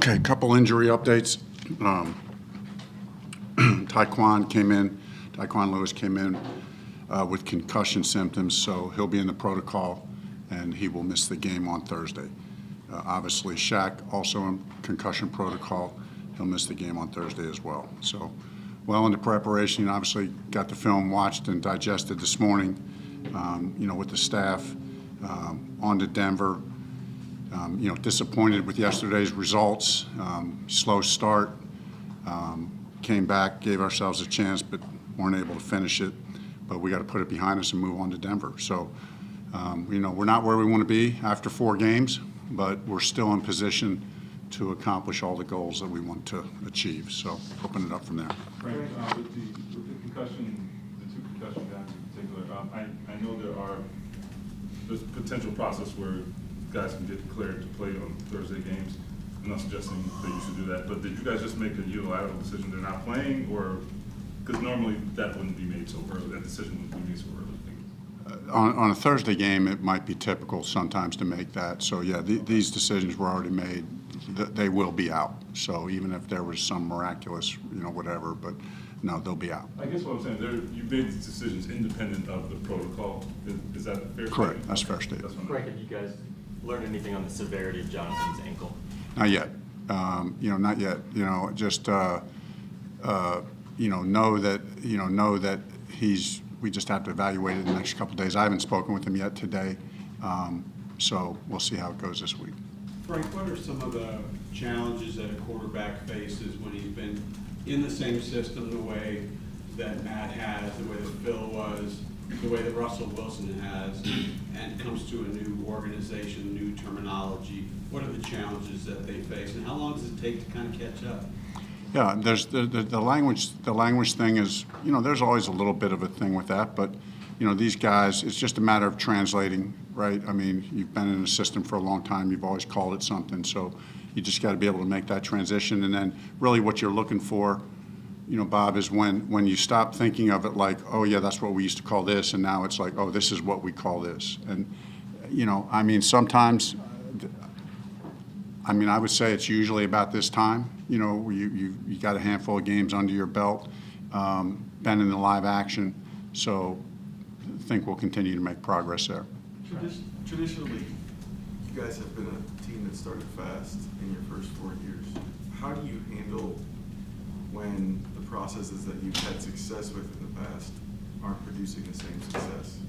Okay, a couple injury updates. Taekwon Lewis came in with concussion symptoms, so he'll be in the protocol, and he will miss the game on Thursday. Obviously, Shaq also in concussion protocol. He'll miss the game on Thursday as well. So, well into preparation. Obviously, got the film watched and digested this morning, with the staff. On to Denver. Disappointed with yesterday's results. Slow start. Came back, gave ourselves a chance, but weren't able to finish it. But we got to put it behind us and move on to Denver. So, we're not where we want to be after 4 games, but we're still in position to accomplish all the goals that we want to achieve. So, open it up from there. Frank, with the concussion, the 2 concussion guys in particular, I know there's a potential process where guys can get cleared to play on Thursday games. I'm not suggesting that you should do that, but did you guys just make a unilateral decision they're not playing, or because normally that wouldn't be made so early, that decision wouldn't be made so early? On a Thursday game, it might be typical sometimes to make that. So, yeah, these decisions were already made. They will be out. So even if there was some miraculous, whatever, but no, they'll be out. I guess what I'm saying, you made these decisions independent of the protocol. Is that a fair statement? Correct. That's a fair statement. Frank, have you guys learned anything on the severity of Jonathan's ankle? Not yet. Not yet. Just know that we just have to evaluate it in the next couple of days. I haven't spoken with him yet today, so we'll see how it goes this week. Frank, what are some of the challenges that a quarterback faces when he's been in the same system, the way that Matt has, the way that Phil was, the way that Russell Wilson has, and comes to a new organization, new terminology? What are the challenges that they face, and how long does it take to kind of catch up? Yeah, there's the language. The language thing is, there's always a little bit of a thing with that, but these guys, it's just a matter of translating, right? I mean, you've been in the system for a long time. You've always called it something, so you just got to be able to make that transition. And then, really, what you're looking for, Bob, is when you stop thinking of it like, oh yeah, that's what we used to call this, and now it's like, oh, this is what we call this. And sometimes. I would say it's usually about this time. You got a handful of games under your belt, been in the live action, so I think we'll continue to make progress there. Traditionally, you guys have been a team that started fast in your first 4 years. How do you handle when the processes that you've had success with in the past aren't producing the same success?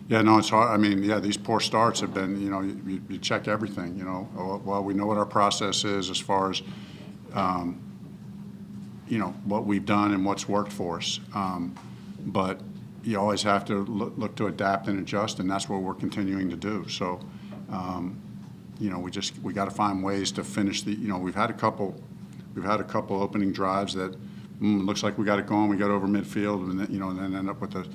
Yeah, no, it's hard. These poor starts have been, you check everything, Well, we know what our process is as far as, what we've done and what's worked for us. But you always have to look to adapt and adjust, and that's what we're continuing to do. So, we got to find ways to finish we've had a couple opening drives that looks like we got it going. We got over midfield, and then end up with a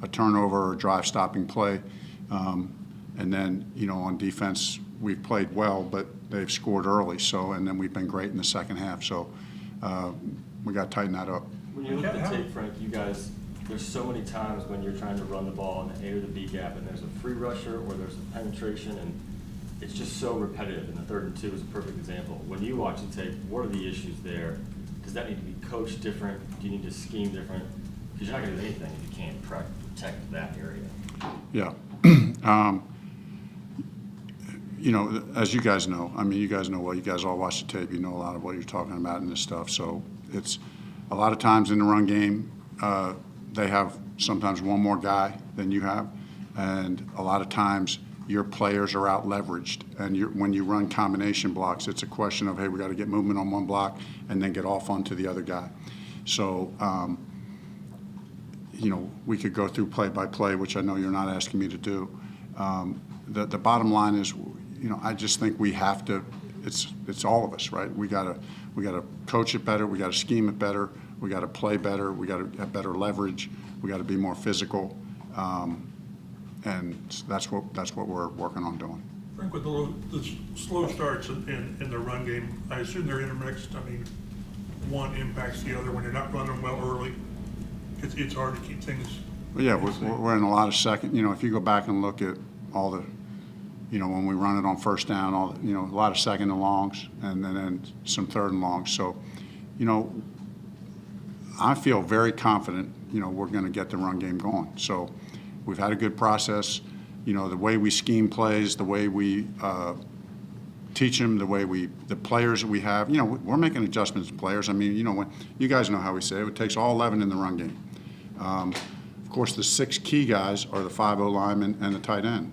turnover or drive-stopping play. And then, on defense, we've played well, but they've scored early. So, and then we've been great in the second half. So, we got to tighten that up. When you look at the tape, Frank, you guys, there's so many times when you're trying to run the ball in the A or the B gap, and there's a free rusher or there's a penetration, and it's just so repetitive. And the 3rd and 2 is a perfect example. When you watch the tape, what are the issues there? Does that need to be coached different? Do you need to scheme different? Because you're not going to do anything if you can't protect that area. Yeah. As you guys know, you guys know well, you guys all watch the tape, you know a lot of what you're talking about in this stuff. So it's a lot of times in the run game, they have sometimes one more guy than you have. And a lot of times your players are out leveraged. And when you run combination blocks, it's a question of, hey, we got to get movement on one block and then get off onto the other guy. So, we could go through play by play, which I know you're not asking me to do. The bottom line is, I just think we have to. It's all of us, right? We gotta coach it better. We gotta scheme it better. We gotta play better. We gotta have better leverage. We gotta be more physical, and that's what we're working on doing. Frank, with the slow starts in the run game, I assume they're intermixed. One impacts the other. When you're not running well early, it's hard to keep things. Well, yeah, we're in a lot of second. If you go back and look at all the, when we run it on first down, a lot of second and longs, and then some third and longs. So, I feel very confident, we're going to get the run game going. So we've had a good process. The way we scheme plays, the way we teach them, the players that we have, we're making adjustments to players. I mean, when you guys know how we say it takes all 11 in the run game. Of course, the 6 key guys are the 5-0 linemen and the tight end,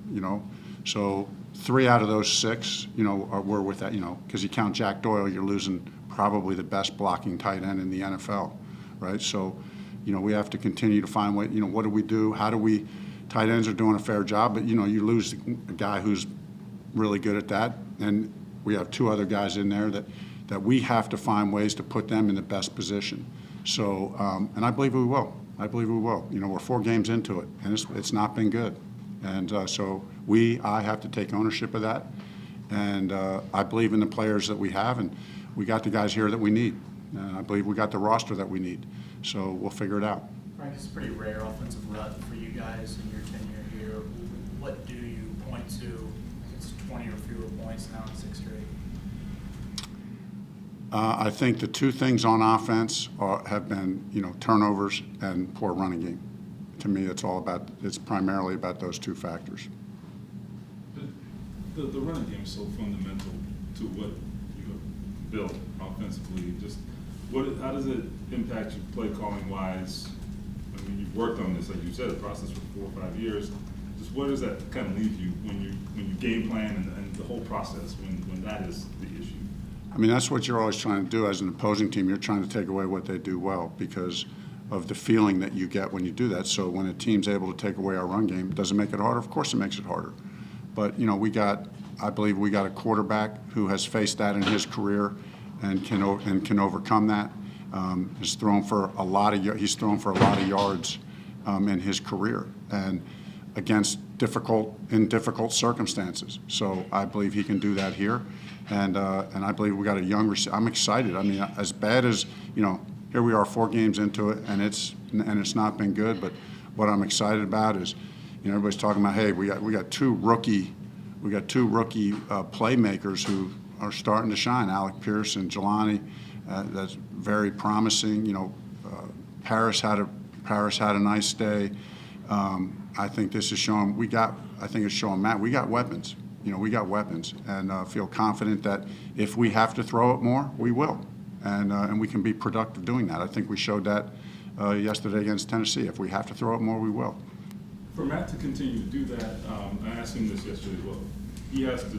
So 3 out of those 6, we're with that, because you count Jack Doyle, you're losing probably the best blocking tight end in the NFL, right? So, we have to continue to find ways, what do we do? How do we, tight ends are doing a fair job, but, you lose a guy who's really good at that, and we have 2 other guys in there that we have to find ways to put them in the best position. So, and I believe we will. We're 4 games into it, and it's not been good. And so I have to take ownership of that. And I believe in the players that we have, and we got the guys here that we need. And I believe we got the roster that we need. So we'll figure it out. Frank, it's a pretty rare offensive rut for you guys in your tenure here. What do you point to? It's 20 or fewer points now in 6 straight. I think the 2 things on offense have been, turnovers and poor running game. To me, it's primarily about those 2 factors. The running game is so fundamental to what you have built offensively. Just how does it impact you play calling wise? I mean, you've worked on this, like you said, a process for 4 or 5 years. Just where does that kind of leave you when you game plan and the whole process when that is the issue? I mean, that's what you're always trying to do as an opposing team. You're trying to take away what they do well because of the feeling that you get when you do that. So when a team's able to take away our run game, does it make it harder? Of course it makes it harder. But, I believe we got a quarterback who has faced that in his career and can overcome that. He's thrown for a lot of yards in his career and against difficult circumstances. So I believe he can do that here, and I believe we got a young receiver. I'm excited. I mean, as bad as here we are 4 games into it, and it's not been good. But what I'm excited about is, everybody's talking about, hey, we got two rookie playmakers who are starting to shine. Alec Pierce and Jelani, that's very promising. Paris had a nice day. I think this is showing it's showing Matt we got weapons. We got weapons, and feel confident that if we have to throw it more, we will, and we can be productive doing that. I think we showed that yesterday against Tennessee. If we have to throw it more, we will. For Matt to continue to do that, I asked him this yesterday as well. He has to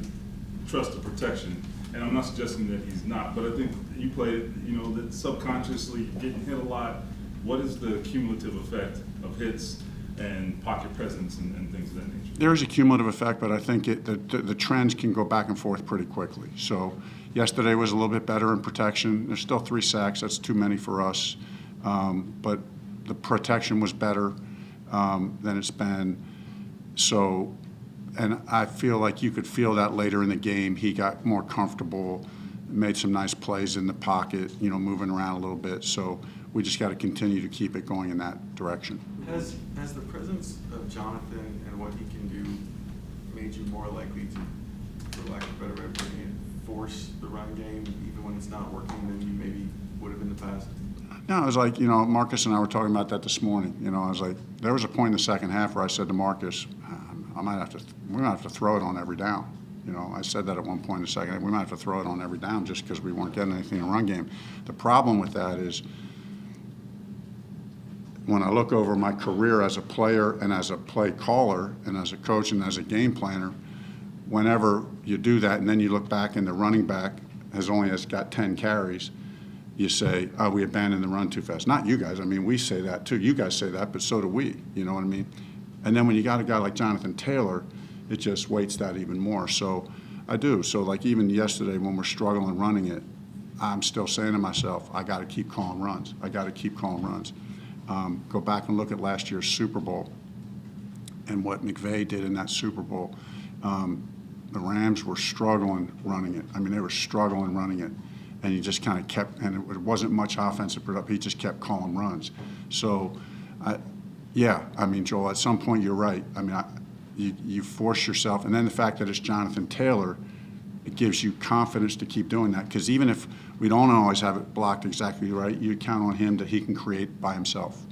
trust the protection, and I'm not suggesting that he's not, but I think you played, that subconsciously getting hit a lot. What is the cumulative effect of hits and pocket presence and things of that nature? There is a cumulative effect, but I think the trends can go back and forth pretty quickly. So yesterday was a little bit better in protection. There's still 3 sacks. That's too many for us. But the protection was better than it's been. So, and I feel like you could feel that later in the game. He got more comfortable, made some nice plays in the pocket, moving around a little bit. So we just got to continue to keep it going in that direction. Has the presence of Jonathan and what he can do made you more likely to, for lack of a better way of putting it, force the run game even when it's not working than you maybe would have in the past? No, it was like, Marcus and I were talking about that this morning. I was like, there was a point in the second half where I said to Marcus, we're going to have to throw it on every down. I said that at one point in the second half. We might have to throw it on every down just because we weren't getting anything in the run game. The problem with that is when I look over my career as a player and as a play caller and as a coach and as a game planner, whenever you do that and then you look back and the running back has got 10 carries, you say, oh, we abandoned the run too fast. Not you guys. I mean, we say that too. You guys say that, but so do we. You know what I mean? And then when you got a guy like Jonathan Taylor, it just weights that even more. So I do. So like even yesterday when we're struggling running it, I'm still saying to myself, I got to keep calling runs. Go back and look at last year's Super Bowl and what McVay did in that Super Bowl. The Rams were struggling running it. I mean, they were struggling running it. And he just kind of kept, and it wasn't much offensive production. He just kept calling runs. So, Joel, at some point you're right. I mean, you force yourself, and then the fact that it's Jonathan Taylor, it gives you confidence to keep doing that. Because even if we don't always have it blocked exactly right, you count on him that he can create by himself.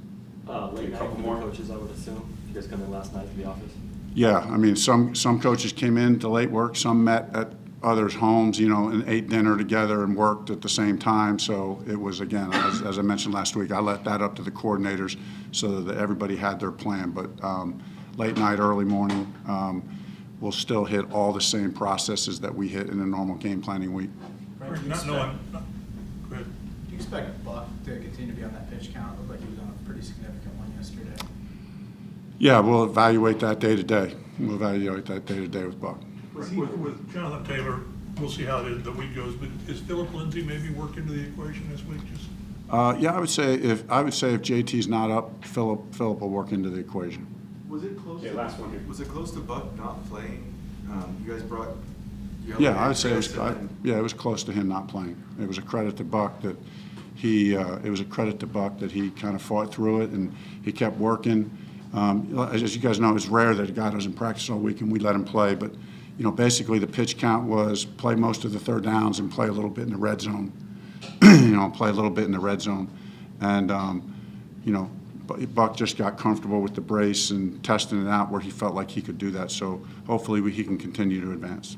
Late night for the coaches, I would assume. You guys come in last night to the office? Yeah, I mean, some coaches came in to late work, some met at others' homes, and ate dinner together and worked at the same time. So it was, again, as I mentioned last week, I let that up to the coordinators so that everybody had their plan. But late night, early morning, we'll still hit all the same processes that we hit in a normal game planning week. Frank, Not knowing, go ahead. Do you expect Buck to continue to be on that pitch count? It looked like he was on a pretty significant one yesterday. Yeah, we'll evaluate that day to day. We'll evaluate that day to day with Buck. With Jonathan Taylor, we'll see how the week goes, but is Philip Lindsay maybe worked into the equation this week? Just Yeah, I would say if JT's not up, Philip will work into the equation. Was it close? Yeah, last one here. Was it close to Buck not playing? You guys brought. Yeah, I would say it was. And It was close to him not playing. It was a credit to Buck that he kind of fought through it and he kept working. As you guys know, it's rare that a guy doesn't practice all week and we let him play. But basically the pitch count was play most of the third downs and play a little bit in the red zone. Play a little bit in the red zone, and Buck just got comfortable with the brace and testing it out where he felt like he could do that. So hopefully he can continue to advance.